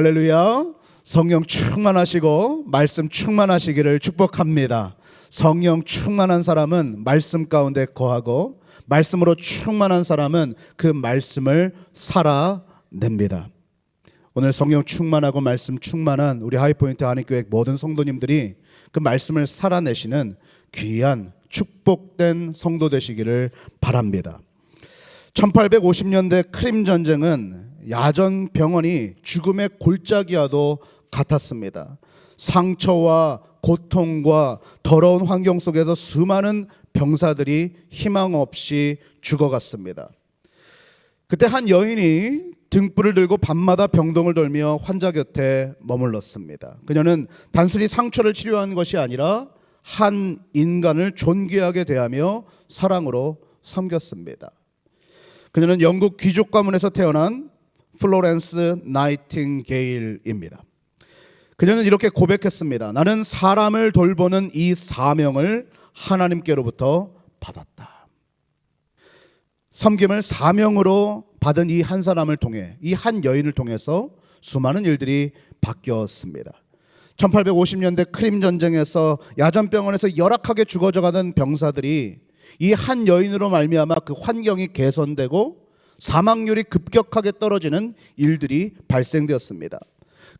할렐루야. 성령 충만하시고 말씀 충만하시기를 축복합니다. 성령 충만한 사람은 말씀 가운데 거하고 말씀으로 충만한 사람은 그 말씀을 살아냅니다. 오늘 성령 충만하고 말씀 충만한 우리 하이포인트 한인교회 모든 성도님들이 그 말씀을 살아내시는 귀한 축복된 성도 되시기를 바랍니다. 1850년대 크림 전쟁은 야전 병원이 죽음의 골짜기와도 같았습니다. 상처와 고통과 더러운 환경 속에서 수많은 병사들이 희망 없이 죽어갔습니다. 그때 한 여인이 등불을 들고 밤마다 병동을 돌며 환자 곁에 머물렀습니다. 그녀는 단순히 상처를 치료하는 것이 아니라 한 인간을 존귀하게 대하며 사랑으로 섬겼습니다. 그녀는 영국 귀족 가문에서 태어난 플로렌스 나이팅게일입니다. 그녀는 이렇게 고백했습니다. 나는 사람을 돌보는 이 사명을 하나님께로부터 받았다. 섬김을 사명으로 받은 이 한 사람을 통해, 이 한 여인을 통해서 수많은 일들이 바뀌었습니다. 1850년대 크림 전쟁에서 야전병원에서 열악하게 죽어져가던 병사들이 이 한 여인으로 말미암아 그 환경이 개선되고 사망률이 급격하게 떨어지는 일들이 발생되었습니다.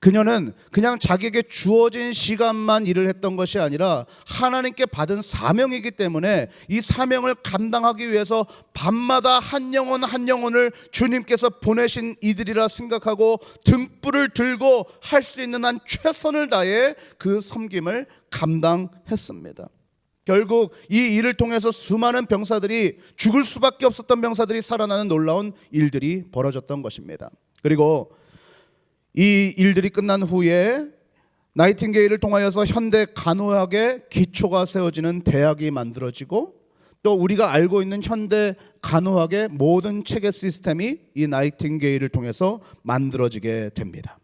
그녀는 그냥 자기에게 주어진 시간만 일을 했던 것이 아니라 하나님께 받은 사명이기 때문에 이 사명을 감당하기 위해서 밤마다 한 영혼 한 영혼을 주님께서 보내신 이들이라 생각하고 등불을 들고 할 수 있는 한 최선을 다해 그 섬김을 감당했습니다. 결국 이 일을 통해서 수많은 병사들이, 죽을 수밖에 없었던 병사들이 살아나는 놀라운 일들이 벌어졌던 것입니다. 그리고 이 일들이 끝난 후에 나이팅게일을 통하여서 현대 간호학의 기초가 세워지는 대학이 만들어지고, 또 우리가 알고 있는 현대 간호학의 모든 체계 시스템이 이 나이팅게일을 통해서 만들어지게 됩니다.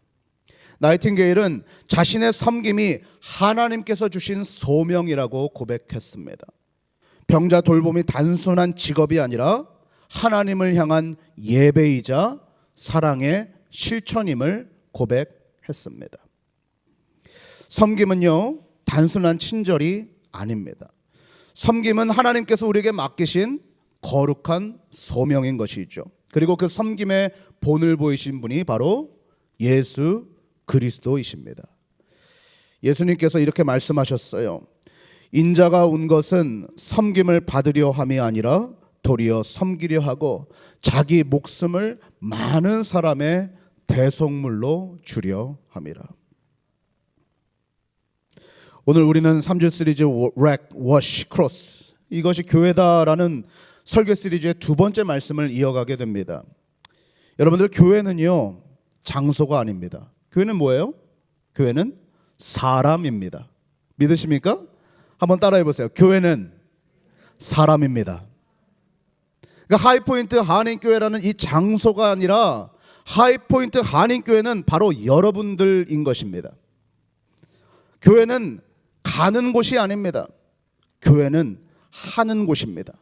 나이팅게일은 자신의 섬김이 하나님께서 주신 소명이라고 고백했습니다. 병자 돌봄이 단순한 직업이 아니라 하나님을 향한 예배이자 사랑의 실천임을 고백했습니다. 섬김은요, 단순한 친절이 아닙니다. 섬김은 하나님께서 우리에게 맡기신 거룩한 소명인 것이죠. 그리고 그 섬김의 본을 보이신 분이 바로 예수 그리스도이십니다. 예수님께서 이렇게 말씀하셨어요. 인자가 온 것은 섬김을 받으려 함이 아니라 도리어 섬기려 하고 자기 목숨을 많은 사람의 대속물로 주려 함이라. 오늘 우리는 3주 시리즈 렉, 워시, 크로스, 이것이 교회다라는 설교 시리즈의 두 번째 말씀을 이어가게 됩니다. 여러분들, 교회는요, 장소가 아닙니다. 교회는 뭐예요? 교회는 사람입니다. 믿으십니까? 한번 따라해 보세요. 교회는 사람입니다. 그러니까 하이포인트 한인교회라는 이 장소가 아니라 하이포인트 한인교회는 바로 여러분들인 것입니다. 교회는 가는 곳이 아닙니다. 교회는 하는 곳입니다.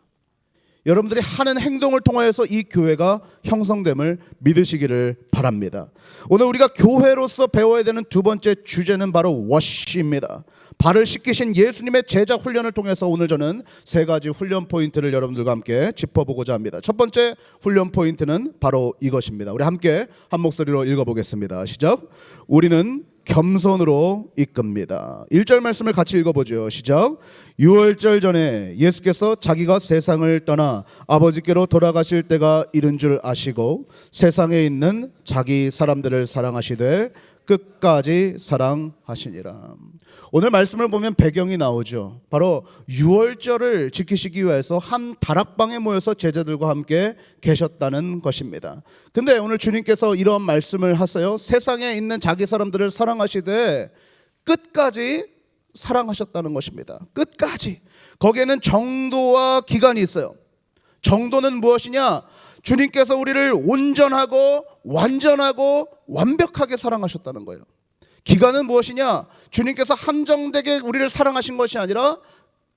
여러분들이 하는 행동을 통하여서 이 교회가 형성됨을 믿으시기를 바랍니다. 오늘 우리가 교회로서 배워야 되는 두 번째 주제는 바로 워시입니다. 발을 씻기신 예수님의 제자 훈련을 통해서 오늘 저는 세 가지 훈련 포인트를 여러분들과 함께 짚어보고자 합니다. 첫 번째 훈련 포인트는 바로 이것입니다. 우리 함께 한 목소리로 읽어보겠습니다. 시작. 우리는 겸손으로 이끕니다. 1절 말씀을 같이 읽어보죠. 시작. 유월절 전에 예수께서 자기가 세상을 떠나 아버지께로 돌아가실 때가 이른 줄 아시고 세상에 있는 자기 사람들을 사랑하시되 끝까지 사랑하시니라. 오늘 말씀을 보면 배경이 나오죠. 바로 유월절을 지키시기 위해서 한 다락방에 모여서 제자들과 함께 계셨다는 것입니다. 근데 오늘 주님께서 이런 말씀을 하세요. 세상에 있는 자기 사람들을 사랑하시되 끝까지 사랑하셨다는 것입니다. 끝까지. 거기에는 정도와 기간이 있어요. 정도는 무엇이냐? 주님께서 우리를 온전하고 완전하고 완벽하게 사랑하셨다는 거예요. 기간은 무엇이냐? 주님께서 한정되게 우리를 사랑하신 것이 아니라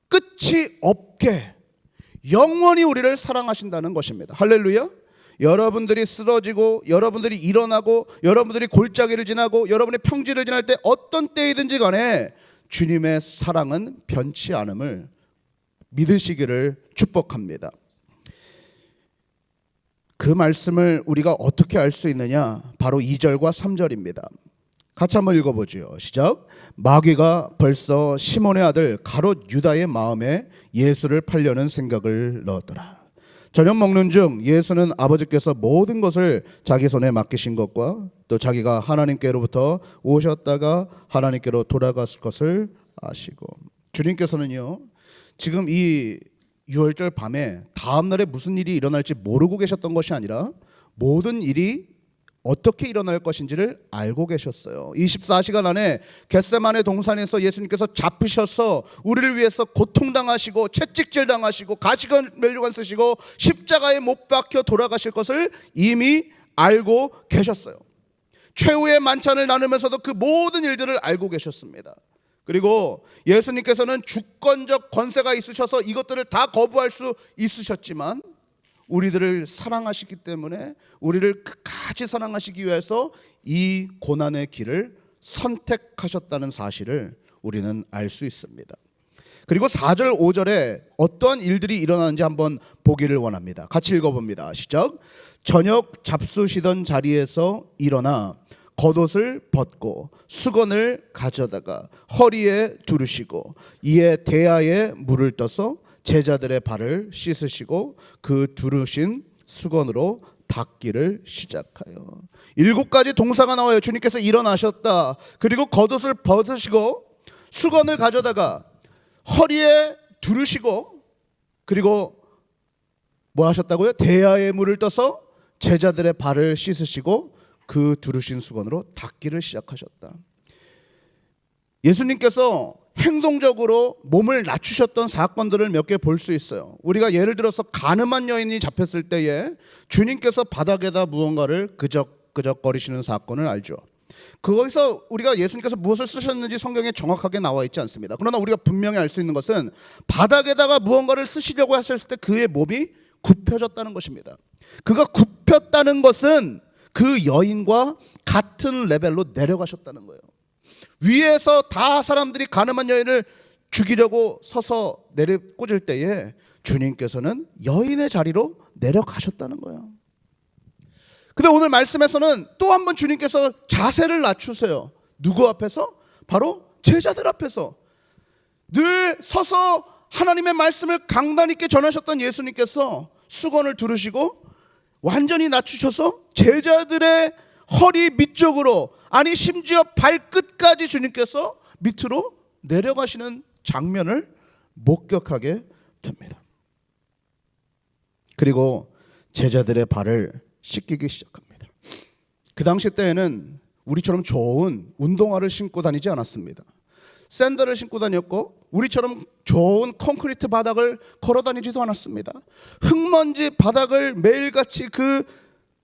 끝이 없게 영원히 우리를 사랑하신다는 것입니다. 할렐루야. 여러분들이 쓰러지고 여러분들이 일어나고 여러분들이 골짜기를 지나고 여러분의 평지를 지날 때 어떤 때이든지 간에 주님의 사랑은 변치 않음을 믿으시기를 축복합니다. 그 말씀을 우리가 어떻게 알 수 있느냐? 바로 2절과 3절입니다. 같이 한번 읽어보죠. 시작. 마귀가 벌써 시몬의 아들 가롯 유다의 마음에 예수를 팔려는 생각을 넣었더라. 저녁 먹는 중 예수는 아버지께서 모든 것을 자기 손에 맡기신 것과 또 자기가 하나님께로부터 오셨다가 하나님께로 돌아갔을 것을 아시고, 주님께서는요 지금 이 6월절 밤에 다음 날에 무슨 일이 일어날지 모르고 계셨던 것이 아니라 모든 일이 어떻게 일어날 것인지를 알고 계셨어요. 24시간 안에 겟세마네 동산에서 예수님께서 잡히셔서 우리를 위해서 고통당하시고 채찍질 당하시고 가시관 멸류관 쓰시고 십자가에 못 박혀 돌아가실 것을 이미 알고 계셨어요. 최후의 만찬을 나누면서도 그 모든 일들을 알고 계셨습니다. 그리고 예수님께서는 주권적 권세가 있으셔서 이것들을 다 거부할 수 있으셨지만 우리들을 사랑하시기 때문에 우리를 끝까지 사랑하시기 위해서 이 고난의 길을 선택하셨다는 사실을 우리는 알 수 있습니다. 그리고 4절 5절에 어떠한 일들이 일어나는지 한번 보기를 원합니다. 같이 읽어봅니다. 시작. 저녁 잡수시던 자리에서 일어나 겉옷을 벗고 수건을 가져다가 허리에 두르시고 이에 대야에 물을 떠서 제자들의 발을 씻으시고 그 두르신 수건으로 닦기를 시작하여. 7가지 동사가 나와요. 주님께서 일어나셨다. 그리고 겉옷을 벗으시고 수건을 가져다가 허리에 두르시고 그리고 뭐 하셨다고요? 대야에 물을 떠서 제자들의 발을 씻으시고 그 두르신 수건으로 닦기를 시작하셨다. 예수님께서 행동적으로 몸을 낮추셨던 사건들을 몇 개 볼 수 있어요. 우리가 예를 들어서 가늠한 여인이 잡혔을 때에 주님께서 바닥에다 무언가를 그적거리시는 사건을 알죠. 거기서 우리가 예수님께서 무엇을 쓰셨는지 성경에 정확하게 나와 있지 않습니다. 그러나 우리가 분명히 알 수 있는 것은 바닥에다가 무언가를 쓰시려고 하셨을 때 그의 몸이 굽혀졌다는 것입니다. 그가 굽혔다는 것은 그 여인과 같은 레벨로 내려가셨다는 거예요. 위에서 다 사람들이 가늠한 여인을 죽이려고 서서 꽂을 때에 주님께서는 여인의 자리로 내려가셨다는 거예요. 근데 오늘 말씀에서는 또 한 번 주님께서 자세를 낮추세요. 누구 앞에서? 바로 제자들 앞에서. 늘 서서 하나님의 말씀을 강단 있게 전하셨던 예수님께서 수건을 두르시고 완전히 낮추셔서 제자들의 허리 밑쪽으로, 아니 심지어 발끝까지 주님께서 밑으로 내려가시는 장면을 목격하게 됩니다. 그리고 제자들의 발을 씻기기 시작합니다. 그 당시 때에는 우리처럼 좋은 운동화를 신고 다니지 않았습니다. 샌들을 신고 다녔고 우리처럼 좋은 콘크리트 바닥을 걸어 다니지도 않았습니다. 흙먼지 바닥을 매일같이 그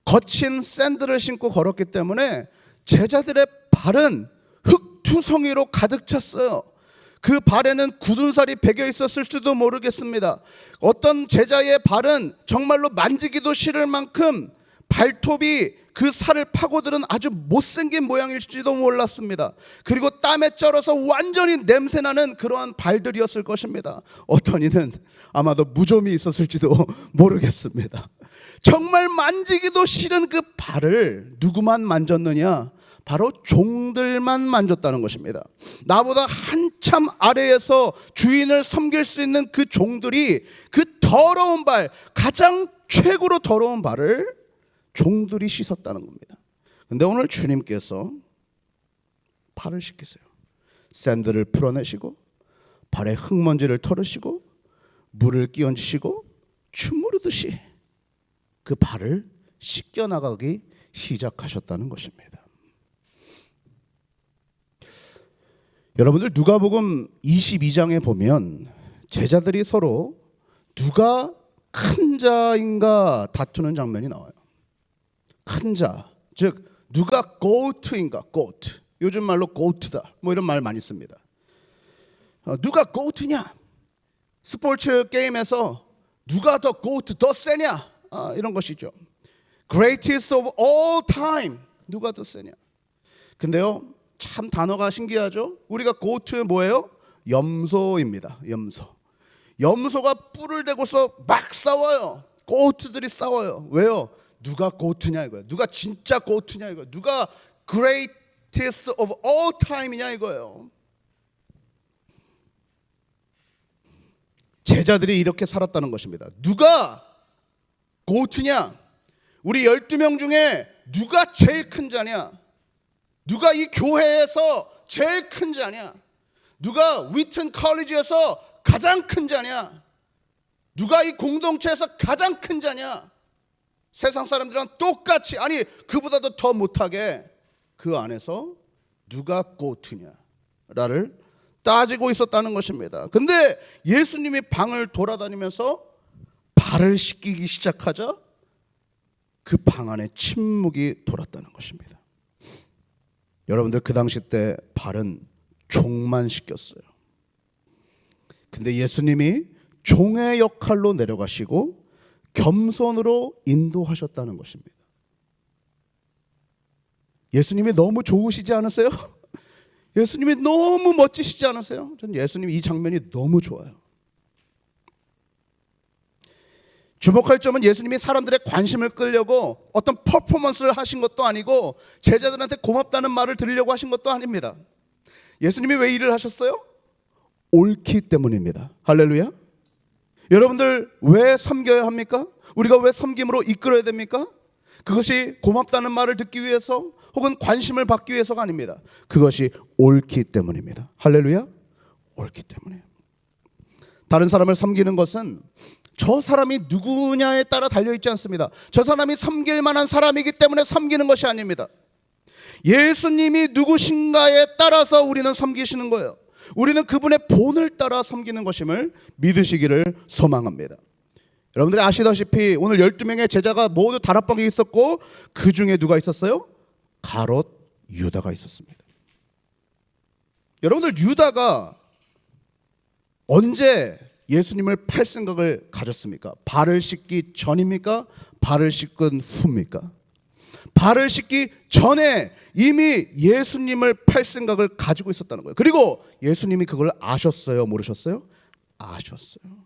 거친 샌들을 신고 걸었기 때문에 제자들의 발은 흙투성이로 가득 찼어요. 그 발에는 굳은 살이 배겨 있었을 수도 모르겠습니다. 어떤 제자의 발은 정말로 만지기도 싫을 만큼 발톱이 그 살을 파고들은 아주 못생긴 모양일지도 몰랐습니다. 그리고 땀에 쩔어서 완전히 냄새나는 그러한 발들이었을 것입니다. 어떤 이는 아마도 무좀이 있었을지도 모르겠습니다. 정말 만지기도 싫은 그 발을 누구만 만졌느냐? 바로 종들만 만졌다는 것입니다. 나보다 한참 아래에서 주인을 섬길 수 있는 그 종들이 그 더러운 발, 가장 최고로 더러운 발을 종들이 씻었다는 겁니다. 근데 오늘 주님께서 발을 씻기세요. 샌들을 풀어내시고 발에 흙먼지를 털으시고 물을 끼얹으시고 주무르듯이 그 발을 씻겨나가기 시작하셨다는 것입니다. 여러분들 누가복음 22장에 보면 제자들이 서로 누가 큰 자인가 다투는 장면이 나와요. 큰 자, 즉 누가 고트인가, 고트. 요즘 말로 고트다, 뭐 이런 말 많이 씁니다. 누가 고트냐? 스포츠 게임에서 누가 더 고트, 더 세냐? 이런 것이죠. Greatest of all time. 누가 더 세냐? 근데요, 참 단어가 신기하죠? 우리가 고트 뭐예요? 염소입니다. 염소. 염소가 뿔을 대고서 막 싸워요. 고트들이 싸워요. 왜요? 누가 고트냐 이거예요. 누가 진짜 고트냐 이거예요. 누가 greatest of all time이냐 이거예요. 제자들이 이렇게 살았다는 것입니다. 누가 고트냐? 우리 12명 중에 누가 제일 큰 자냐? 누가 이 교회에서 제일 큰 자냐? 누가 위튼 컬리지에서 가장 큰 자냐? 누가 이 공동체에서 가장 큰 자냐? 세상 사람들이랑 똑같이, 아니 그보다도 더 못하게 그 안에서 누가 고트냐를 따지고 있었다는 것입니다. 근데 예수님이 방을 돌아다니면서 발을 씻기기 시작하자 그 방 안에 침묵이 돌았다는 것입니다. 여러분들 그 당시 때 발은 종만 씻겼어요. 근데 예수님이 종의 역할로 내려가시고 겸손으로 인도하셨다는 것입니다. 예수님이 너무 좋으시지 않으세요? 예수님이 너무 멋지시지 않으세요? 전 예수님 이 장면이 너무 좋아요. 주목할 점은 예수님이 사람들의 관심을 끌려고 어떤 퍼포먼스를 하신 것도 아니고 제자들한테 고맙다는 말을 들으려고 하신 것도 아닙니다. 예수님이 왜 일을 하셨어요? 옳기 때문입니다. 할렐루야. 여러분들 왜 섬겨야 합니까? 우리가 왜 섬김으로 이끌어야 됩니까? 그것이 고맙다는 말을 듣기 위해서 혹은 관심을 받기 위해서가 아닙니다. 그것이 옳기 때문입니다. 할렐루야. 옳기 때문에. 다른 사람을 섬기는 것은 저 사람이 누구냐에 따라 달려있지 않습니다. 저 사람이 섬길 만한 사람이기 때문에 섬기는 것이 아닙니다. 예수님이 누구신가에 따라서 우리는 섬기시는 거예요. 우리는 그분의 본을 따라 섬기는 것임을 믿으시기를 소망합니다. 여러분들이 아시다시피 오늘 12명의 제자가 모두 다락방에 있었고 그 중에 누가 있었어요? 가롯 유다가 있었습니다. 여러분들 유다가 언제 예수님을 팔 생각을 가졌습니까? 발을 씻기 전입니까? 발을 씻은 후입니까? 발을 씻기 전에 이미 예수님을 팔 생각을 가지고 있었다는 거예요. 그리고 예수님이 그걸 아셨어요? 모르셨어요? 아셨어요.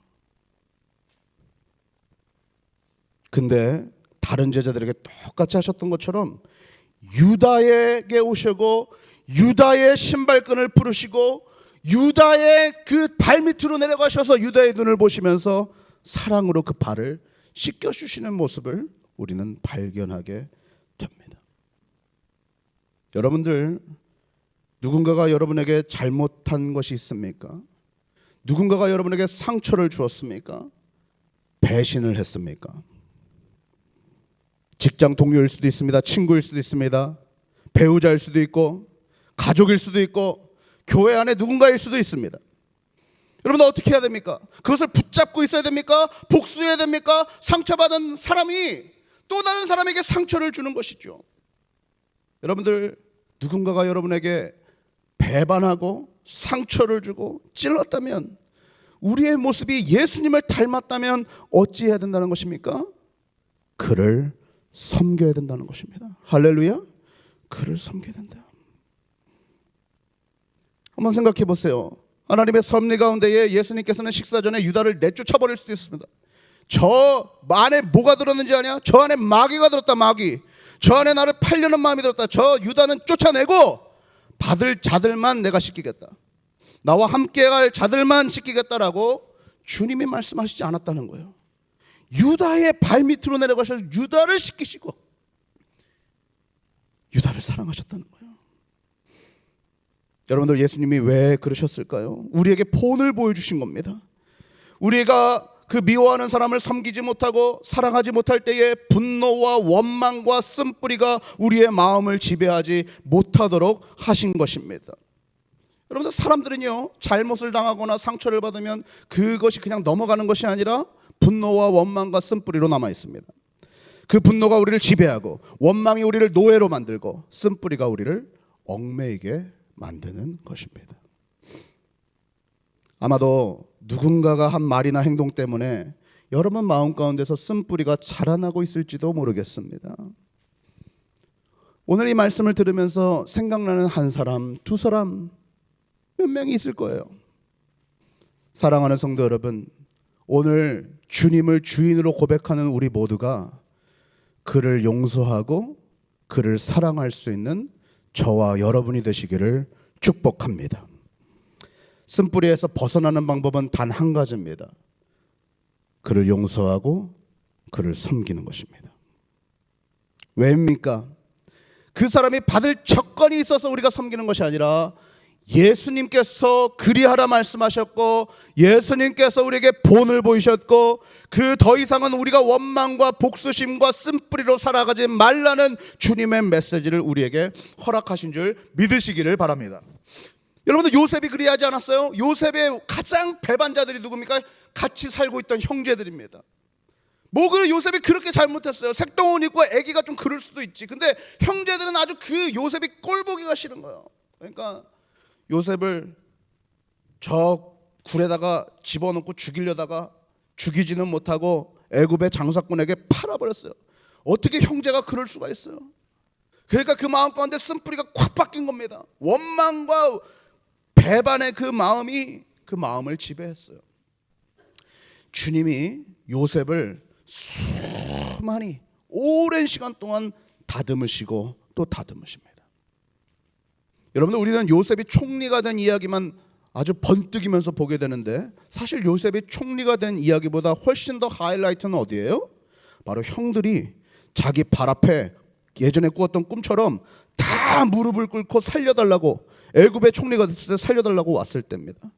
근데 다른 제자들에게 똑같이 하셨던 것처럼 유다에게 오시고 유다의 신발끈을 부르시고 유다의 그 발밑으로 내려가셔서 유다의 눈을 보시면서 사랑으로 그 발을 씻겨주시는 모습을 우리는 발견하게 됩니다. 여러분들 누군가가 여러분에게 잘못한 것이 있습니까? 누군가가 여러분에게 상처를 주었습니까? 배신을 했습니까? 직장 동료일 수도 있습니다. 친구일 수도 있습니다. 배우자일 수도 있고 가족일 수도 있고 교회 안에 누군가일 수도 있습니다. 여러분 어떻게 해야 됩니까? 그것을 붙잡고 있어야 됩니까? 복수해야 됩니까? 상처받은 사람이 또 다른 사람에게 상처를 주는 것이죠. 여러분들 누군가가 여러분에게 배반하고 상처를 주고 찔렀다면 우리의 모습이 예수님을 닮았다면 어찌해야 된다는 것입니까? 그를 섬겨야 된다는 것입니다. 할렐루야. 그를 섬겨야 된다. 한번 생각해 보세요. 하나님의 섭리 가운데에 예수님께서는 식사 전에 유다를 내쫓아버릴 수도 있습니다. 저 안에 뭐가 들었는지 아냐? 저 안에 마귀가 들었다. 마귀. 저 안에 나를 팔려는 마음이 들었다. 저 유다는 쫓아내고 받을 자들만 내가 씻기겠다. 나와 함께 갈 자들만 씻기겠다라고 주님이 말씀하시지 않았다는 거예요. 유다의 발밑으로 내려가셔서 유다를 씻기시고 유다를 사랑하셨다는 거예요. 여러분들 예수님이 왜 그러셨을까요? 우리에게 본을 보여주신 겁니다. 우리가 그 미워하는 사람을 섬기지 못하고 사랑하지 못할 때에 분노와 원망과 쓴뿌리가 우리의 마음을 지배하지 못하도록 하신 것입니다. 여러분들 사람들은요 잘못을 당하거나 상처를 받으면 그것이 그냥 넘어가는 것이 아니라 분노와 원망과 쓴뿌리로 남아 있습니다. 그 분노가 우리를 지배하고 원망이 우리를 노예로 만들고 쓴뿌리가 우리를 얽매이게 만드는 것입니다. 아마도 누군가가 한 말이나 행동 때문에 여러분 마음 가운데서 쓴뿌리가 자라나고 있을지도 모르겠습니다. 오늘 이 말씀을 들으면서 생각나는 한 사람, 두 사람, 몇 명이 있을 거예요. 사랑하는 성도 여러분, 오늘 주님을 주인으로 고백하는 우리 모두가 그를 용서하고 그를 사랑할 수 있는 저와 여러분이 되시기를 축복합니다. 쓴뿌리에서 벗어나는 방법은 단 한 가지입니다. 그를 용서하고 그를 섬기는 것입니다. 왜입니까? 그 사람이 받을 조건이 있어서 우리가 섬기는 것이 아니라 예수님께서 그리하라 말씀하셨고 예수님께서 우리에게 본을 보이셨고 그 더 이상은 우리가 원망과 복수심과 쓴뿌리로 살아가지 말라는 주님의 메시지를 우리에게 허락하신 줄 믿으시기를 바랍니다. 여러분들 요셉이 그리하지 않았어요? 요셉의 가장 배반자들이 누굽니까? 같이 살고 있던 형제들입니다. 그 요셉이 그렇게 잘못했어요. 색동옷 입고 애기가 좀 그럴 수도 있지. 근데 형제들은 아주 그 요셉이 꼴보기가 싫은 거예요. 그러니까 요셉을 저 굴에다가 집어넣고 죽이려다가 죽이지는 못하고 애굽의 장사꾼에게 팔아버렸어요. 어떻게 형제가 그럴 수가 있어요? 그러니까 그 마음 가운데 쓴뿌리가 콱 박힌 겁니다. 원망과 배반의 그 마음이 그 마음을 지배했어요. 주님이 요셉을 수많이 오랜 시간 동안 다듬으시고 또 다듬으십니다. 여러분들, 우리는 요셉이 총리가 된 이야기만 아주 번뜩이면서 보게 되는데 사실 요셉이 총리가 된 이야기보다 훨씬 더 하이라이트는 어디예요? 바로 형들이 자기 발 앞에 예전에 꾸었던 꿈처럼 다 무릎을 꿇고 살려달라고, 애굽의 총리가 됐을 때 살려달라고 왔을 때입니다.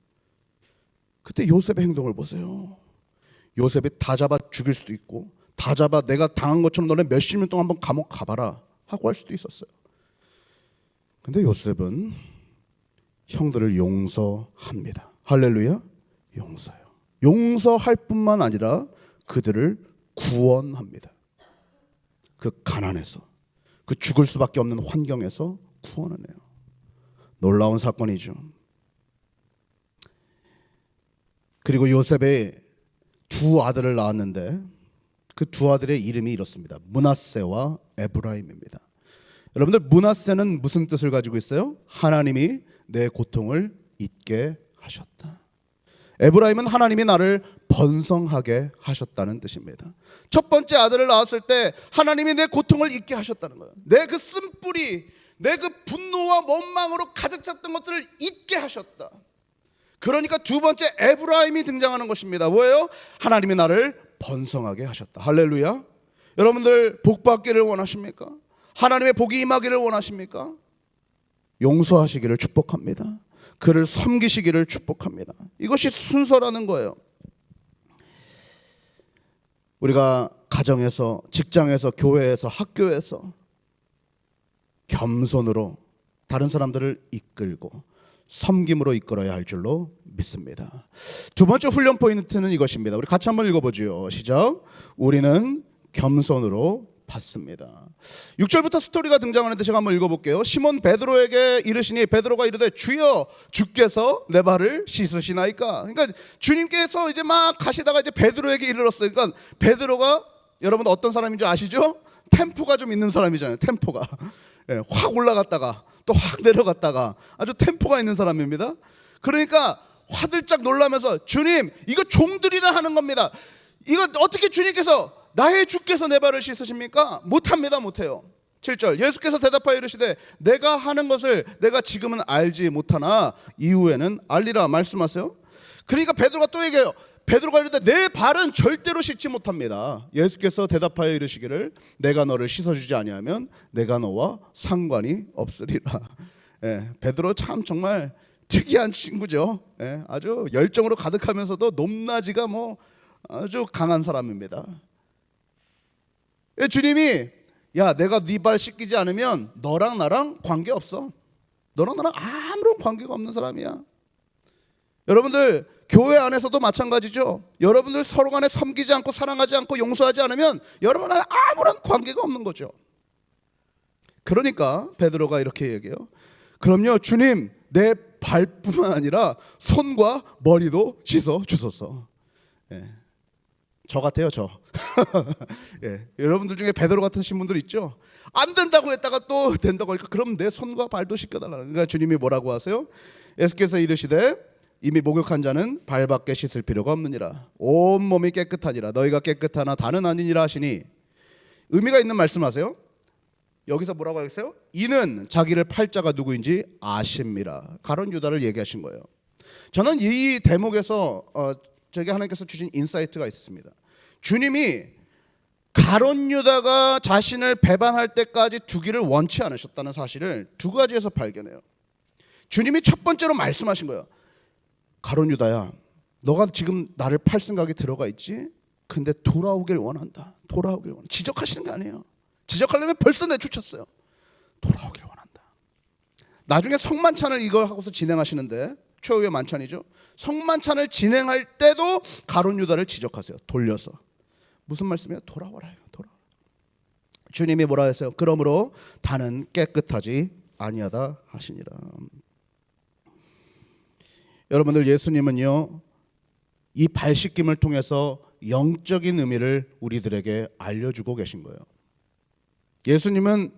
그때 요셉의 행동을 보세요. 요셉이 다 잡아 죽일 수도 있고 다 잡아 내가 당한 것처럼 너네 몇십 년 동안 한번 감옥 가봐라 하고 할 수도 있었어요. 근데 요셉은 형들을 용서합니다. 할렐루야. 용서요. 용서할 뿐만 아니라 그들을 구원합니다. 그 가난에서, 그 죽을 수밖에 없는 환경에서 구원을 해요. 놀라운 사건이죠. 그리고 요셉의 두 아들을 낳았는데 그 두 아들의 이름이 이렇습니다. 므낫세와 에브라임입니다. 여러분들, 므낫세는 무슨 뜻을 가지고 있어요? 하나님이 내 고통을 잊게 하셨다. 에브라임은 하나님이 나를 번성하게 하셨다는 뜻입니다. 첫 번째 아들을 낳았을 때 하나님이 내 고통을 잊게 하셨다는 거예요. 내 그 쓴뿌리, 내 그 분노와 원망으로 가득 찼던 것들을 잊게 하셨다. 그러니까 두 번째 에브라임이 등장하는 것입니다. 뭐예요? 하나님이 나를 번성하게 하셨다. 할렐루야. 여러분들, 복 받기를 원하십니까? 하나님의 복이 임하기를 원하십니까? 용서하시기를 축복합니다. 그를 섬기시기를 축복합니다. 이것이 순서라는 거예요. 우리가 가정에서, 직장에서, 교회에서, 학교에서 겸손으로 다른 사람들을 이끌고 섬김으로 이끌어야 할 줄로 믿습니다. 두 번째 훈련 포인트는 이것입니다. 우리 같이 한번 읽어보죠. 시작. 우리는 겸손으로 받습니다. 6절부터 스토리가 등장하는데 제가 한번 읽어볼게요. 시몬 베드로에게 이르시니 베드로가 이르되 주여, 주께서 내 발을 씻으시나이까. 그러니까 주님께서 이제 막 가시다가 이제 베드로에게 이르렀어요. 그러니까 베드로가, 여러분 어떤 사람인 줄 아시죠? 템포가 좀 있는 사람이잖아요. 템포가 확 올라갔다가 또 확 내려갔다가 아주 템포가 있는 사람입니다. 그러니까 화들짝 놀라면서 주님, 이거 종들이라 하는 겁니다. 이거 어떻게 주님께서, 나의 주께서 내 발을 씻으십니까? 못합니다. 못해요. 7절, 예수께서 대답하여 이르시되 내가 하는 것을 내가 지금은 알지 못하나 이후에는 알리라 말씀하세요. 그러니까 베드로가 또 얘기해요. 베드로가 이르되 내 발은 절대로 씻지 못합니다. 예수께서 대답하여 이르시기를 내가 너를 씻어주지 아니하면 내가 너와 상관이 없으리라. 베드로 참 정말 특이한 친구죠. 아주 열정으로 가득하면서도 높낮이가 아주 강한 사람입니다. 주님이, 야, 내가 네 발 씻기지 않으면 너랑 나랑 관계없어. 너랑 나랑 아무런 관계가 없는 사람이야. 여러분들, 교회 안에서도 마찬가지죠. 여러분들 서로 간에 섬기지 않고 사랑하지 않고 용서하지 않으면 여러분은 아무런 관계가 없는 거죠. 그러니까 베드로가 이렇게 얘기해요. 그럼요, 주님, 내 발뿐만 아니라 손과 머리도 씻어 주소서. 저 같아요, 저. 예, 여러분들 중에 베드로 같으신 분들 있죠? 안 된다고 했다가 또 된다고 하니까 그럼 내 손과 발도 씻겨달라. 그러니까 주님이 뭐라고 하세요? 예수께서 이르시되 이미 목욕한 자는 발밖에 씻을 필요가 없느니라. 온 몸이 깨끗하니라. 너희가 깨끗하나 다는 아니니라 하시니, 의미가 있는 말씀하세요. 여기서 뭐라고 하겠어요? 이는 자기를 팔 자가 누구인지 아십니다. 가룟 유다를 얘기하신 거예요. 저는 이 대목에서 저에게 하나님께서 주신 인사이트가 있습니다. 주님이 가룟 유다가 자신을 배반할 때까지 두기를 원치 않으셨다는 사실을 두 가지에서 발견해요. 주님이 첫 번째로 말씀하신 거예요. 가룟 유다야, 너가 지금 나를 팔 생각이 들어가 있지? 근데 돌아오길 원한다. 돌아오길 원한다. 지적하시는 게 아니에요. 지적하려면 벌써 내쫓았어요. 돌아오길 원한다. 나중에 성만찬을 이걸 하고서 진행하시는데, 최후의 만찬이죠. 성만찬을 진행할 때도 가룟 유다를 지적하세요. 돌려서. 무슨 말씀이에요? 돌아오라요. 돌아오라. 주님이 뭐라 했어요? 그러므로 다는 깨끗하지 아니하다 하시니라. 여러분들, 예수님은요, 이 발 씻김을 통해서 영적인 의미를 우리들에게 알려주고 계신 거예요. 예수님은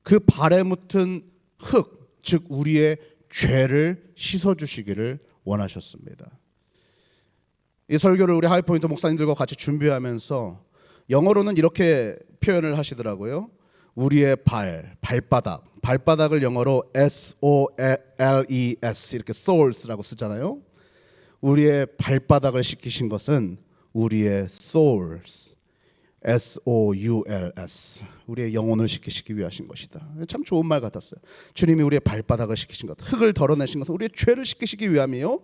그 발에 묻은 흙, 즉 우리의 죄를 씻어주시기를 원하셨습니다. 이 설교를 우리 하이포인트 목사님들과 같이 준비하면서 영어로는 이렇게 표현을 하시더라고요. 우리의 발바닥을 영어로 S-O-L-E-S 이렇게 souls라고 쓰잖아요. 우리의 발바닥을 씻기신 것은 우리의 souls, S-O-U-L-S, 우리의 영혼을 씻기시기 위하신 것이다. 참 좋은 말 같았어요. 주님이 우리의 발바닥을 씻기신 것, 흙을 덜어내신 것은 우리의 죄를 씻기시기 위함이요,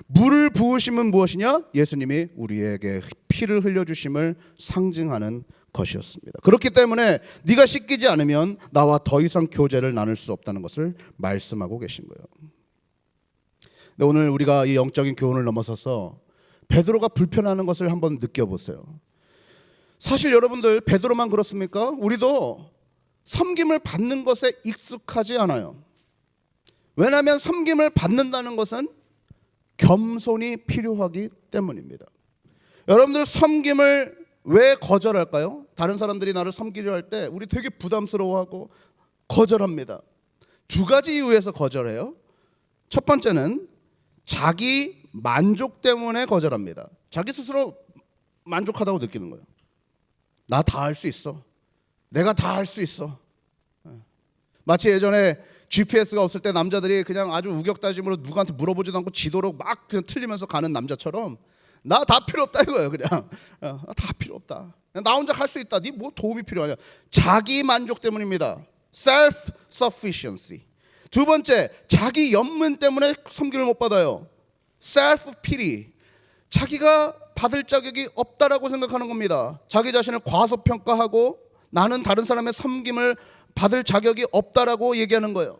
물을 부으심은 무엇이냐? 예수님이 우리에게 피를 흘려주심을 상징하는 것이었습니다. 그렇기 때문에 네가 씻기지 않으면 나와 더 이상 교제를 나눌 수 없다는 것을 말씀하고 계신 거예요. 근데 오늘 우리가 이 영적인 교훈을 넘어서서 베드로가 불편해하는 것을 한번 느껴보세요. 사실 여러분들, 베드로만 그렇습니까? 우리도 섬김을 받는 것에 익숙하지 않아요. 왜냐하면 섬김을 받는다는 것은 겸손이 필요하기 때문입니다. 여러분들, 섬김을 왜 거절할까요? 다른 사람들이 나를 섬기려 할 때 우리 되게 부담스러워하고 거절합니다. 두 가지 이유에서 거절해요. 첫 번째는 자기 만족 때문에 거절합니다. 자기 스스로 만족하다고 느끼는 거예요. 나 다 할 수 있어. 내가 다 할 수 있어. 마치 예전에 GPS가 없을 때 남자들이 그냥 아주 우격다짐으로 누구한테 물어보지도 않고 지도로 막 틀리면서 가는 남자처럼, 나 다 필요 없다 이거예요. 그냥 다 필요 없다. 나 혼자 할 수 있다. 네 뭐 도움이 필요하냐? 자기 만족 때문입니다. Self sufficiency. 두 번째, 자기 연민 때문에 섬김을 못 받아요. Self pity. 자기가 받을 자격이 없다라고 생각하는 겁니다. 자기 자신을 과소평가하고 나는 다른 사람의 섬김을 받을 자격이 없다라고 얘기하는 거예요.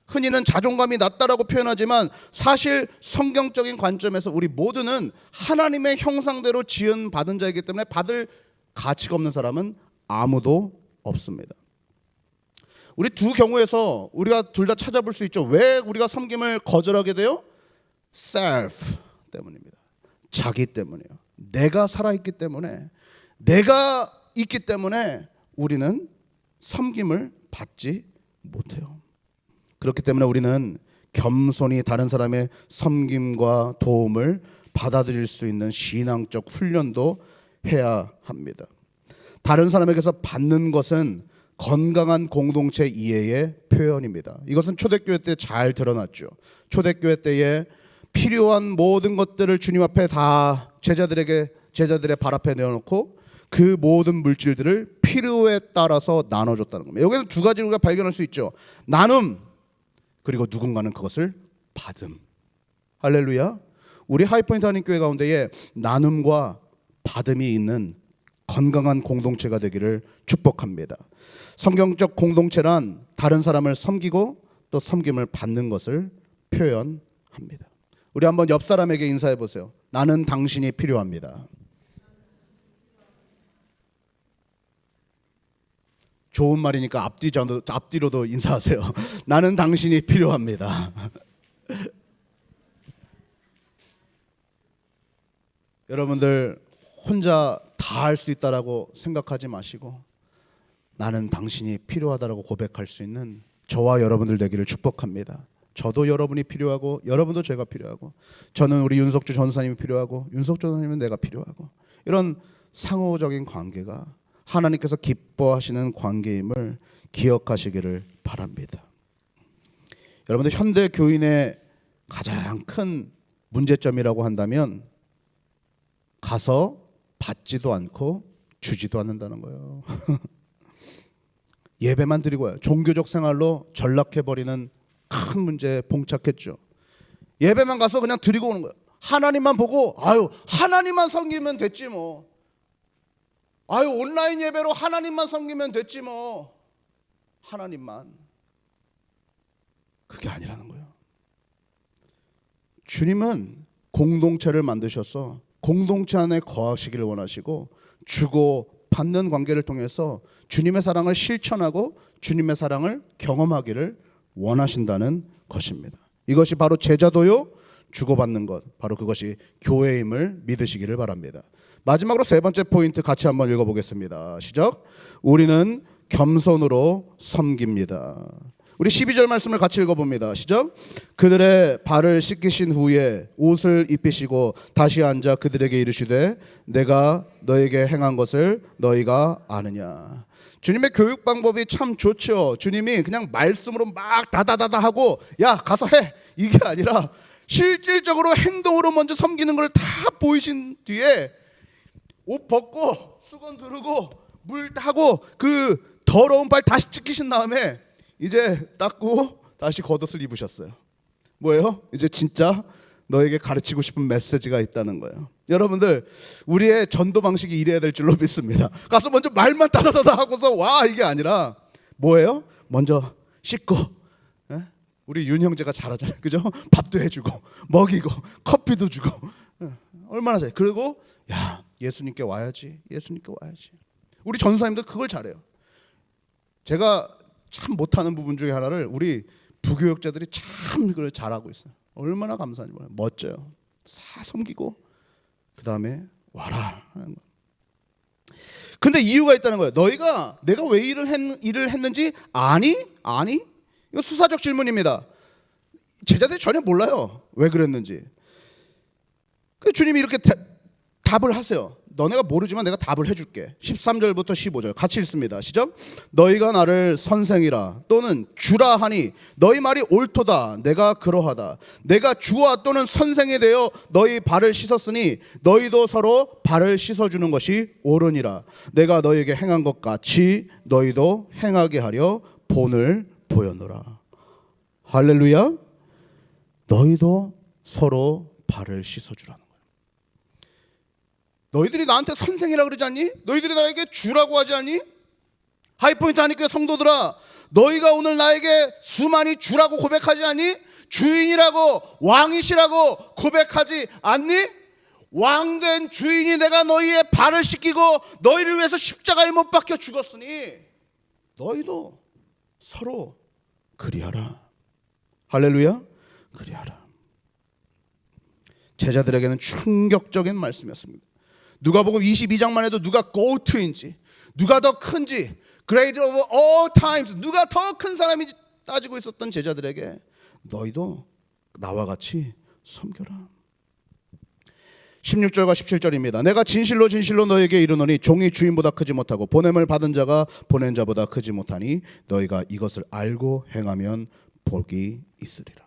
흔히는 자존감이 낮다라고 표현하지만 사실 성경적인 관점에서 우리 모두는 하나님의 형상대로 지은 받은 자이기 때문에 받을 가치가 없는 사람은 아무도 없습니다. 우리 두 경우에서 우리가 둘 다 찾아볼 수 있죠. 왜 우리가 섬김을 거절하게 돼요? self 때문입니다. 자기 때문이에요. 내가 살아있기 때문에, 내가 있기 때문에 우리는 섬김을 받지 못해요. 그렇기 때문에 우리는 겸손히 다른 사람의 섬김과 도움을 받아들일 수 있는 신앙적 훈련도 해야 합니다. 다른 사람에게서 받는 것은 건강한 공동체 이해의 표현입니다. 이것은 초대교회 때 잘 드러났죠. 초대교회 때에 필요한 모든 것들을 주님 앞에 다 제자들의 발 앞에 내어놓고 그 모든 물질들을 필요에 따라서 나눠줬다는 겁니다. 여기서 두 가지 우리가 발견할 수 있죠. 나눔, 그리고 누군가는 그것을 받음. 할렐루야. 우리 하이포인트 하나님 교회 가운데에 나눔과 받음이 있는 건강한 공동체가 되기를 축복합니다. 성경적 공동체란 다른 사람을 섬기고 또 섬김을 받는 것을 표현합니다. 우리 한번 옆 사람에게 인사해 보세요. 나는 당신이 필요합니다. 좋은 말이니까 앞뒤로도 인사하세요. 나는 당신이 필요합니다. 여러분들, 혼자 다 할 수 있다라고 생각하지 마시고 나는 당신이 필요하다라고 고백할 수 있는 저와 여러분들 되기를 축복합니다. 저도 여러분이 필요하고 여러분도 제가 필요하고 저는 우리 윤석주 전사님이 필요하고 윤석주 전사님은 내가 필요하고 이런 상호적인 관계가 하나님께서 기뻐하시는 관계임을 기억하시기를 바랍니다. 여러분들 현대 교인의 가장 큰 문제점이라고 한다면 가서 받지도 않고 주지도 않는다는 거예요. 예배만 드리고 와요. 종교적 생활로 전락해버리는 큰 문제에 봉착했죠. 예배만 가서 그냥 드리고 오는 거예요. 하나님만 보고 하나님만 섬기면 됐지 뭐. 온라인 예배로 하나님만 섬기면 됐지 뭐. 하나님만. 그게 아니라는 거예요. 주님은 공동체를 만드셔서 공동체 안에 거하시기를 원하시고 주고 받는 관계를 통해서 주님의 사랑을 실천하고 주님의 사랑을 경험하기를 원하신다는 것입니다. 이것이 바로 제자도요 주고받는 것, 바로 그것이 교회임을 믿으시기를 바랍니다. 마지막으로 세 번째 포인트 같이 한번 읽어보겠습니다. 시작. 우리는 겸손으로 섬깁니다. 우리 12절 말씀을 같이 읽어봅니다. 시작. 그들의 발을 씻기신 후에 옷을 입히시고 다시 앉아 그들에게 이르시되 내가 너에게 행한 것을 너희가 아느냐. 주님의 교육 방법이 참 좋죠. 주님이 그냥 말씀으로 막 다다다다 하고 야 가서 해 이게 아니라 실질적으로 행동으로 먼저 섬기는 걸 다 보이신 뒤에 옷 벗고 수건 두르고 물 타고 그 더러운 발 다시 씻기신 다음에 이제 닦고 다시 겉옷을 입으셨어요. 뭐예요? 이제 진짜 너에게 가르치고 싶은 메시지가 있다는 거예요. 여러분들 우리의 전도 방식이 이래야 될 줄로 믿습니다. 가서 먼저 말만 따다다다 하고서 와 이게 아니라 뭐예요? 먼저 씻고 우리 윤 형제가 잘하잖아요. 그죠? 밥도 해주고 먹이고 커피도 주고 얼마나 잘해. 그리고 야 예수님께 와야지. 예수님께 와야지. 우리 전사님도 그걸 잘해요. 제가 참 못하는 부분 중에 하나를 우리 부교육자들이 참 그걸 잘하고 있어요. 얼마나 감사한지 몰라요. 멋져요. 다 섬기고 그 다음에 와라. 근데 이유가 있다는 거예요. 너희가 내가 왜 일을 했는지 아니? 이거 수사적 질문입니다. 제자들이 전혀 몰라요. 왜 그랬는지. 그 주님이 이렇게 답을 하세요. 너네가 모르지만 내가 답을 해줄게. 13절부터 15절 같이 읽습니다. 시작. 너희가 나를 선생이라 또는 주라 하니 너희 말이 옳도다. 내가 그러하다. 내가 주와 또는 선생이 되어 너희 발을 씻었으니 너희도 서로 발을 씻어주는 것이 옳으니라. 내가 너희에게 행한 것 같이 너희도 행하게 하려 본을 보였노라. 할렐루야. 너희도 서로 발을 씻어주라는 거예요. 너희들이 나한테 선생이라 그러지 않니? 너희들이 나에게 주라고 하지 않니? 하이포인트 하니까 성도들아, 너희가 오늘 나에게 수많이 주라고 고백하지 않니? 주인이라고 왕이시라고 고백하지 않니? 왕된 주인이 내가 너희의 발을 씻기고 너희를 위해서 십자가에 못 박혀 죽었으니 너희도 서로 그리하라. 할렐루야. 그리하라. 제자들에게는 충격적인 말씀이었습니다. 누가복음 22장만 해도 누가 고트인지, 누가 더 큰지, great of all times, 누가 더 큰 사람인지 따지고 있었던 제자들에게 너희도 나와 같이 섬겨라. 16절과 17절입니다. 내가 진실로 진실로 너에게 이르노니 종이 주인보다 크지 못하고 보냄을 받은 자가 보낸 자보다 크지 못하니 너희가 이것을 알고 행하면 복이 있으리라.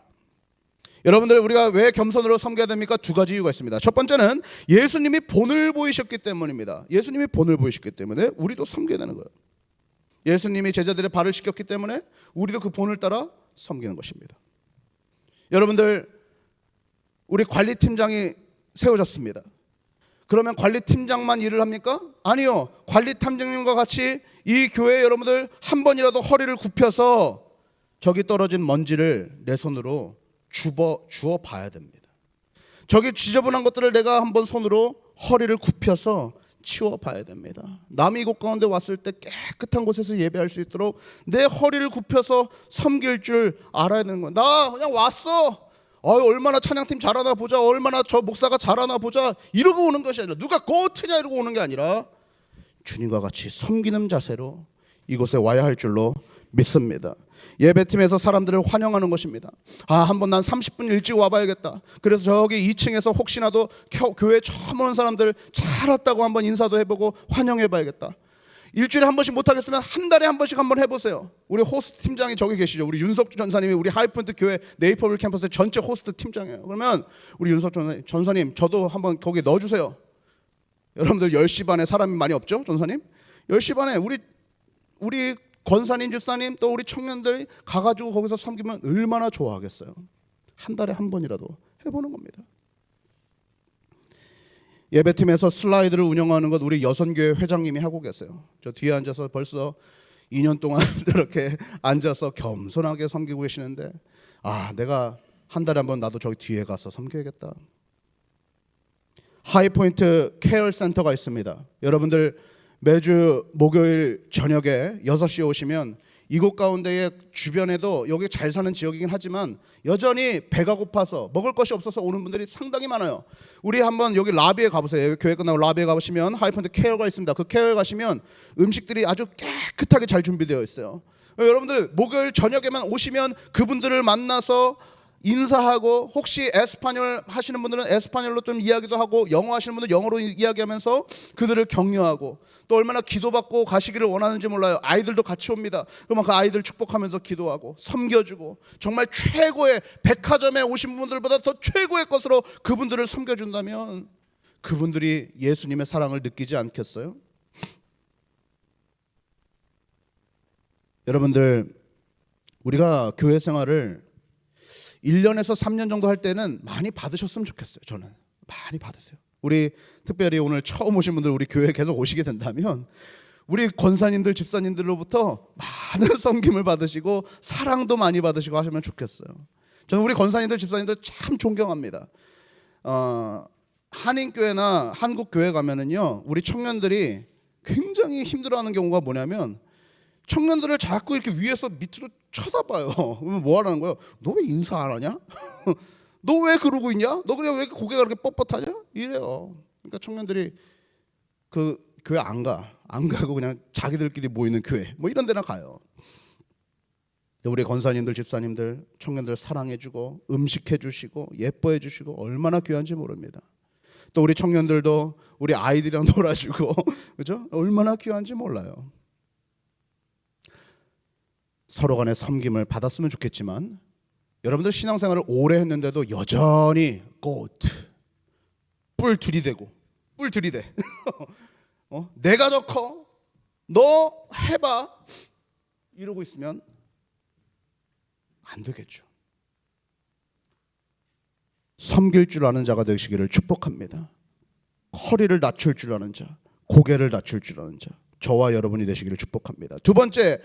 여러분들 우리가 왜 겸손으로 섬겨야 됩니까? 두 가지 이유가 있습니다. 첫 번째는 예수님이 본을 보이셨기 때문입니다. 예수님이 본을 보이셨기 때문에 우리도 섬겨야 되는 거예요. 예수님이 제자들의 발을 씻겼기 때문에 우리도 그 본을 따라 섬기는 것입니다. 여러분들 우리 관리팀장이 세워졌습니다. 그러면 관리팀장만 일을 합니까? 아니요. 관리팀장님과 같이 이 교회 여러분들 한 번이라도 허리를 굽혀서 저기 떨어진 먼지를 내 손으로 주워 봐야 됩니다. 저기 지저분한 것들을 내가 한번 손으로 허리를 굽혀서 치워 봐야 됩니다. 남이 이곳 가운데 왔을 때 깨끗한 곳에서 예배할 수 있도록 내 허리를 굽혀서 섬길 줄 알아야 되는 거예요. 나 그냥 왔어. 얼마나 찬양팀 잘하나 보자, 얼마나 저 목사가 잘하나 보자 이러고 오는 것이 아니라, 누가 꼬트냐 이러고 오는 게 아니라 주님과 같이 섬기는 자세로 이곳에 와야 할 줄로 믿습니다. 예배팀에서 사람들을 환영하는 것입니다. 한번 난 30분 일찍 와봐야겠다. 그래서 저기 2층에서 혹시나도 교회 처음 오는 사람들 잘 왔다고 한번 인사도 해보고 환영해봐야겠다. 일주일에 한 번씩 못하겠으면 한 달에 한 번씩 한번 해보세요. 우리 호스트 팀장이 저기 계시죠. 우리 윤석주 전사님이 우리 하이포인트 교회 네이버빌 캠퍼스의 전체 호스트 팀장이에요. 그러면 우리 윤석주 전사님 저도 한번 거기 넣어주세요. 여러분들 10시 반에 사람이 많이 없죠? 전사님 10시 반에 우리 권사님, 집사님 또 우리 청년들이 가가지고 거기서 섬기면 얼마나 좋아하겠어요. 한 달에 한 번이라도 해보는 겁니다. 예배팀에서 슬라이드를 운영하는 것 우리 여선교회 회장님이 하고 계세요. 저 뒤에 앉아서 벌써 2년 동안 이렇게 앉아서 겸손하게 섬기고 계시는데, 내가 한 달에 한 번 나도 저기 뒤에 가서 섬겨야겠다. 하이포인트 케어 센터가 있습니다. 여러분들 매주 목요일 저녁에 6시에 오시면 이곳 가운데의 주변에도 여기 잘 사는 지역이긴 하지만 여전히 배가 고파서 먹을 것이 없어서 오는 분들이 상당히 많아요. 우리 한번 여기 라비에 가보세요. 교회 끝나고 라비에 가보시면 하이포인트 케어가 있습니다. 그 케어에 가시면 음식들이 아주 깨끗하게 잘 준비되어 있어요. 여러분들 목요일 저녁에만 오시면 그분들을 만나서 인사하고, 혹시 에스파뇰 하시는 분들은 에스파뇰로 좀 이야기도 하고, 영어 하시는 분들 영어로 이야기하면서 그들을 격려하고, 또 얼마나 기도받고 가시기를 원하는지 몰라요. 아이들도 같이 옵니다. 그러면 그 아이들 축복하면서 기도하고 섬겨주고, 정말 최고의 백화점에 오신 분들보다 더 최고의 것으로 그분들을 섬겨준다면 그분들이 예수님의 사랑을 느끼지 않겠어요? 여러분들, 우리가 교회 생활을 1년에서 3년 정도 할 때는 많이 받으셨으면 좋겠어요. 저는 많이 받으세요. 우리 특별히 오늘 처음 오신 분들 우리 교회에 계속 오시게 된다면 우리 권사님들, 집사님들로부터 많은 섬김을 받으시고 사랑도 많이 받으시고 하시면 좋겠어요. 저는 우리 권사님들, 집사님들 참 존경합니다. 한인교회나 한국교회 가면은요, 우리 청년들이 굉장히 힘들어하는 경우가 뭐냐면, 청년들을 자꾸 이렇게 위에서 밑으로 쳐다봐요. 그러면 뭐 하라는 거예요? 너 왜 인사 안 하냐? 너 왜 그러고 있냐? 너 그냥 왜 고개가 그렇게 뻣뻣하냐? 이래요. 그러니까 청년들이 그 교회 안 가고 그냥 자기들끼리 모이는 교회 뭐 이런 데나 가요. 우리 권사님들, 집사님들, 청년들 사랑해주고 음식해주시고 예뻐해주시고 얼마나 귀한지 모릅니다. 또 우리 청년들도 우리 아이들이랑 놀아주고 그죠? 얼마나 귀한지 몰라요. 서로 간의 섬김을 받았으면 좋겠지만, 여러분들 신앙생활을 오래 했는데도 여전히 뿔 들이대고 내가 더 커, 너 해봐 이러고 있으면 안 되겠죠. 섬길 줄 아는 자가 되시기를 축복합니다. 허리를 낮출 줄 아는 자, 고개를 낮출 줄 아는 자, 저와 여러분이 되시기를 축복합니다. 두 번째,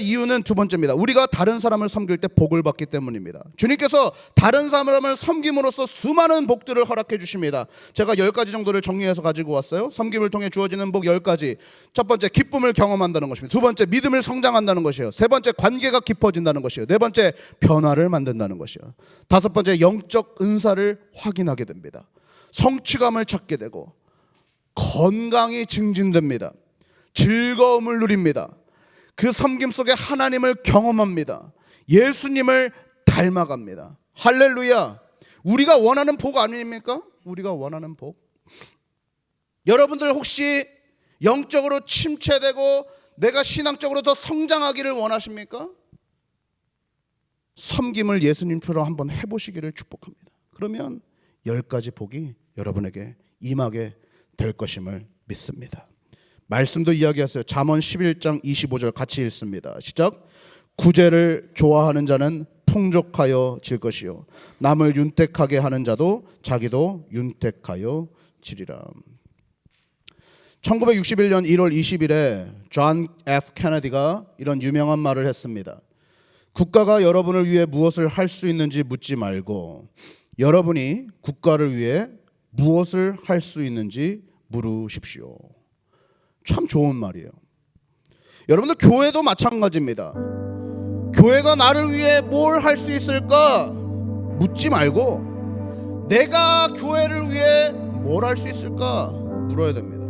이유는 두 번째입니다. 우리가 다른 사람을 섬길 때 복을 받기 때문입니다. 주님께서 다른 사람을 섬김으로써 수많은 복들을 허락해 주십니다. 제가 10가지 정도를 정리해서 가지고 왔어요. 섬김을 통해 주어지는 복 10가지. 첫 번째, 기쁨을 경험한다는 것입니다. 두 번째, 믿음을 성장한다는 것이에요. 세 번째, 관계가 깊어진다는 것이에요. 네 번째, 변화를 만든다는 것이에요. 다섯 번째, 영적 은사를 확인하게 됩니다. 성취감을 찾게 되고 건강이 증진됩니다. 즐거움을 누립니다. 그 섬김 속에 하나님을 경험합니다. 예수님을 닮아갑니다. 할렐루야. 우리가 원하는 복 아닙니까? 우리가 원하는 복. 여러분들 혹시 영적으로 침체되고 내가 신앙적으로 더 성장하기를 원하십니까? 섬김을 예수님처럼 한번 해보시기를 축복합니다. 그러면 10가지 복이 여러분에게 임하게 될 것임을 믿습니다. 말씀도 이야기했어요. 잠언 11장 25절 같이 읽습니다. 시작. 구제를 좋아하는 자는 풍족하여 질 것이요 남을 윤택하게 하는 자도 자기도 윤택하여 지리라. 1961년 1월 20일에 존 F. 케네디가 이런 유명한 말을 했습니다. 국가가 여러분을 위해 무엇을 할 수 있는지 묻지 말고 여러분이 국가를 위해 무엇을 할 수 있는지 물으십시오. 참 좋은 말이에요. 여러분들, 교회도 마찬가지입니다. 교회가 나를 위해 뭘 할 수 있을까? 묻지 말고 내가 교회를 위해 뭘 할 수 있을까 물어야 됩니다.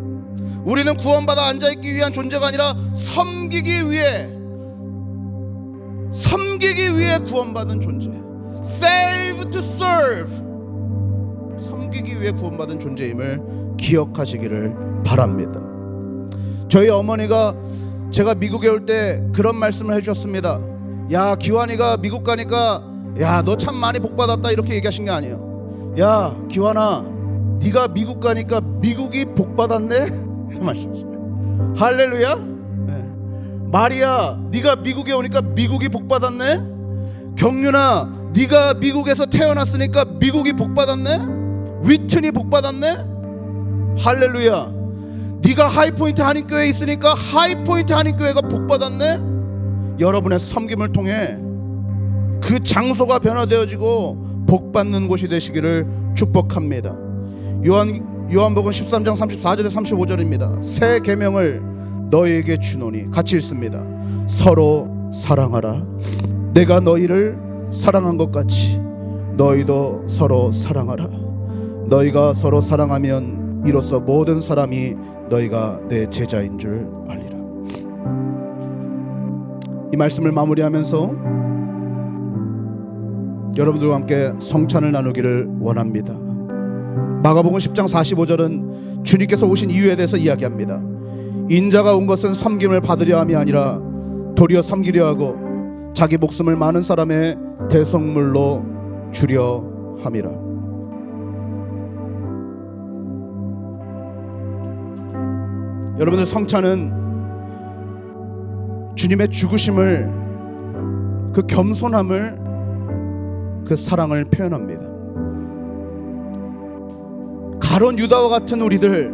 우리는 구원받아 앉아있기 위한 존재가 아니라 섬기기 위해 구원받은 존재. Save to serve. 섬기기 위해 구원받은 존재임을 기억하시기를 바랍니다. 저희 어머니가 제가 미국에 올 때 그런 말씀을 해주셨습니다. 야, 기환이가 미국 가니까 야, 너 참 많이 복받았다 이렇게 얘기하신 게 아니에요. 야, 기환아, 네가 미국 가니까 미국이 복받았네 이런 말씀이세요. 할렐루야. 네. 마리아, 네가 미국에 오니까 미국이 복받았네. 경윤아, 네가 미국에서 태어났으니까 미국이 복받았네. 위튼이 복받았네. 할렐루야. 네가 하이포인트 한인교회에 있으니까 하이포인트 한인교회가 복받았네. 여러분의 섬김을 통해 그 장소가 변화되어지고 복받는 곳이 되시기를 축복합니다. 요한복음 13장 34절에 35절입니다. 새 계명을 너희에게 주노니, 같이 읽습니다. 서로 사랑하라. 내가 너희를 사랑한 것 같이 너희도 서로 사랑하라. 너희가 서로 사랑하면 이로써 모든 사람이 너희가 내 제자인 줄 알리라. 이 말씀을 마무리하면서 여러분들과 함께 성찬을 나누기를 원합니다. 마가복음 10장 45절은 주님께서 오신 이유에 대해서 이야기합니다. 인자가 온 것은 섬김을 받으려 함이 아니라 도리어 섬기려 하고 자기 목숨을 많은 사람의 대속물로 주려 함이라. 여러분들, 성찬은 주님의 죽으심을, 그 겸손함을, 그 사랑을 표현합니다. 가룟 유다와 같은 우리들,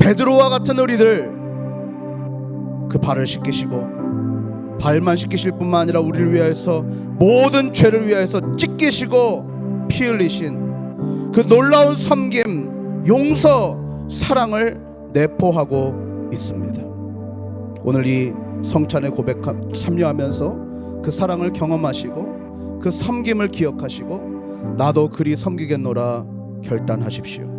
베드로와 같은 우리들, 그 발을 씻기시고 발만 씻기실 뿐만 아니라 우리를 위하여서 모든 죄를 위하여서 찢기시고 피 흘리신 그 놀라운 섬김, 용서, 사랑을 내포하고 있습니다. 오늘 이 성찬의 고백 참여하면서 그 사랑을 경험하시고 그 섬김을 기억하시고 나도 그리 섬기겠노라 결단하십시오.